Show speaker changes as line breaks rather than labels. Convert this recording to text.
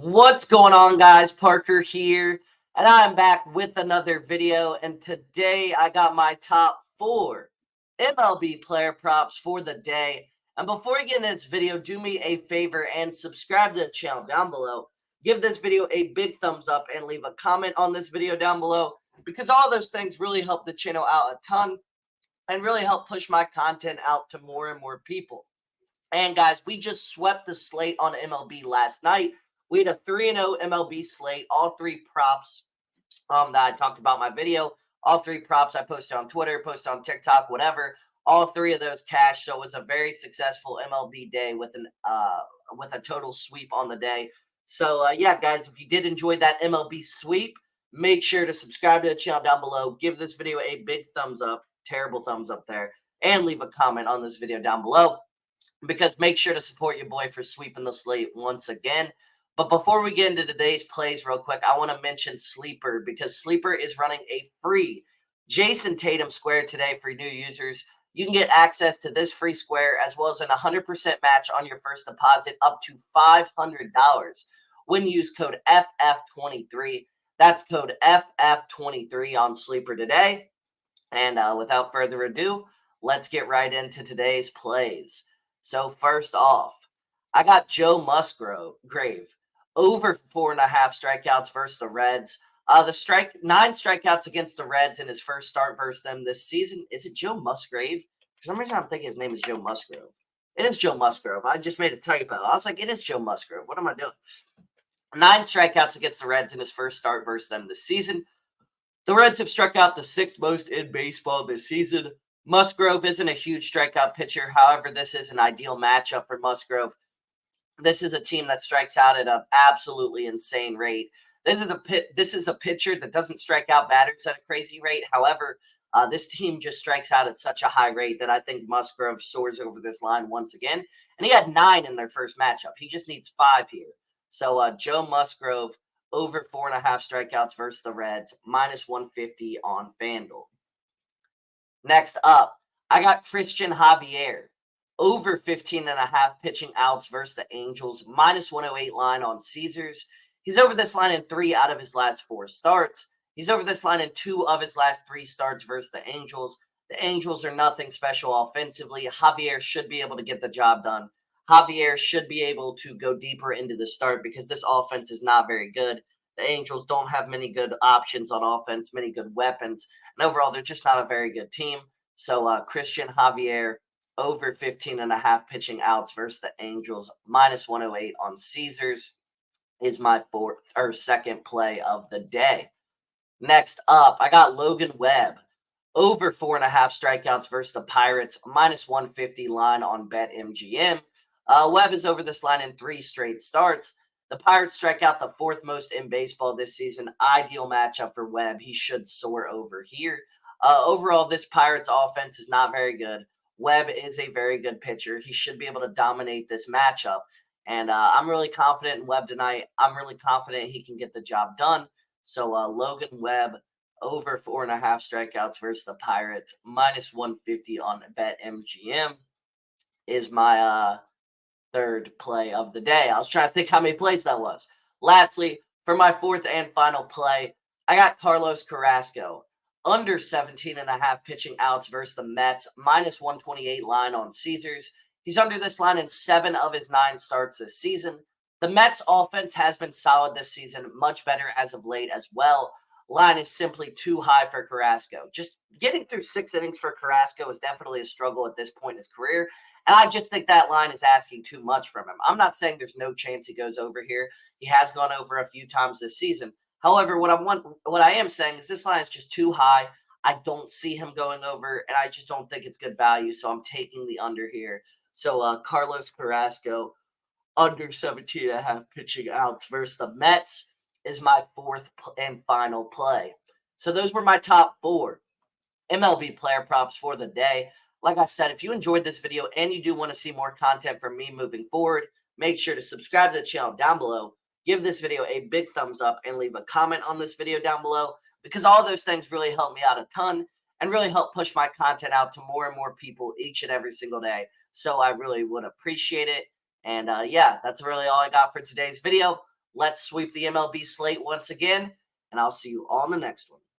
What's going on, guys? Parker here, and I'm back with another video. And today I got my top 4 MLB player props for the day. And before we get into this video, do me a favor and subscribe to the channel down below. Give this video a big thumbs up and leave a comment on this video down below, because all those things really help the channel out a ton and really help push my content out to more and more people. And guys, we just swept the slate on MLB last night. We had a 3-0 MLB slate, all 3 props that I talked about in my video. All 3 props I posted on Twitter, posted on TikTok, whatever. All 3 of those cashed, so it was a very successful MLB day with a total sweep on the day. So yeah, guys, if you did enjoy that MLB sweep, make sure to subscribe to the channel down below. Give this video a big thumbs up, terrible thumbs up there, and leave a comment on this video down below, because make sure to support your boy for sweeping the slate once again. But before we get into today's plays real quick, I want to mention Sleeper, because Sleeper is running a free Jason Tatum square today for new users. You can get access to this free square as well as an 100% match on your first deposit up to $500 when you use code FF23. That's code FF23 on Sleeper today. And without further ado, let's get right into today's plays. So first off, I got Joe Musgrave over 4.5 strikeouts versus the Reds. 9 strikeouts against the Reds in his first start versus them this season. Is it Joe Musgrave? For some reason, I'm thinking his name is Joe Musgrove. It is Joe Musgrove. I just made a typo. I was like, it is Joe Musgrove. What am I doing? 9 strikeouts against the Reds in his first start versus them this season. The Reds have struck out the 6th most in baseball this season. Musgrove isn't a huge strikeout pitcher. However, this is an ideal matchup for Musgrove. This is a team that strikes out at an absolutely insane rate. This is a pitcher that doesn't strike out batters at a crazy rate. However, this team just strikes out at such a high rate that I think Musgrove soars over this line once again. And he had 9 in their first matchup. He just needs 5 here. So Joe Musgrove over 4.5 strikeouts versus the Reds, minus 150 on Fanduel. Next up, I got Christian Javier over 15.5 pitching outs versus the Angels, minus 108 line on Caesars. He's over this line in 3 out of his last 4 starts. He's over this line in 2 of his last 3 starts versus the Angels. The Angels are nothing special offensively. Javier should be able to get the job done. Javier should be able to go deeper into the start because this offense is not very good. The Angels don't have many good options on offense, many good weapons. And overall, they're just not a very good team. So Christian Javier over 15.5 pitching outs versus the Angels, minus 108 on Caesars is my second play of the day. Next up, I got Logan Webb over 4.5 strikeouts versus the Pirates, minus 150 line on BetMGM. Webb is over this line in 3 straight starts. The Pirates strike out the 4th most in baseball this season. Ideal matchup for Webb. He should soar over here. Overall, this Pirates offense is not very good. Webb is a very good pitcher. He should be able to dominate this matchup. And I'm really confident in Webb tonight. I'm really confident he can get the job done. So Logan Webb over 4.5 strikeouts versus the Pirates, minus 150 on BetMGM is my third play of the day. I was trying to think how many plays that was. Lastly, for my 4th and final play, I got Carlos Carrasco under 17.5 pitching outs versus the Mets, minus 128 line on Caesars. He's under this line in 7 of his 9 starts this season. The Mets offense has been solid this season, much better as of late as well. Line is simply too high for Carrasco. Just getting through 6 innings for Carrasco is definitely a struggle at this point in his career. And I just think that line is asking too much from him. I'm not saying there's no chance he goes over here. He has gone over a few times this season. However, what I am saying is this line is just too high. I don't see him going over, and I just don't think it's good value. So I'm taking the under here. So Carlos Carrasco under 17.5 pitching outs versus the Mets is my 4th and final play. So those were my top 4 MLB player props for the day. Like I said, if you enjoyed this video and you do want to see more content from me moving forward, make sure to subscribe to the channel down below. Give this video a big thumbs up and leave a comment on this video down below, because all those things really help me out a ton and really help push my content out to more and more people each and every single day. So I really would appreciate it. And yeah, that's really all I got for today's video. Let's sweep the MLB slate once again, and I'll see you on the next one.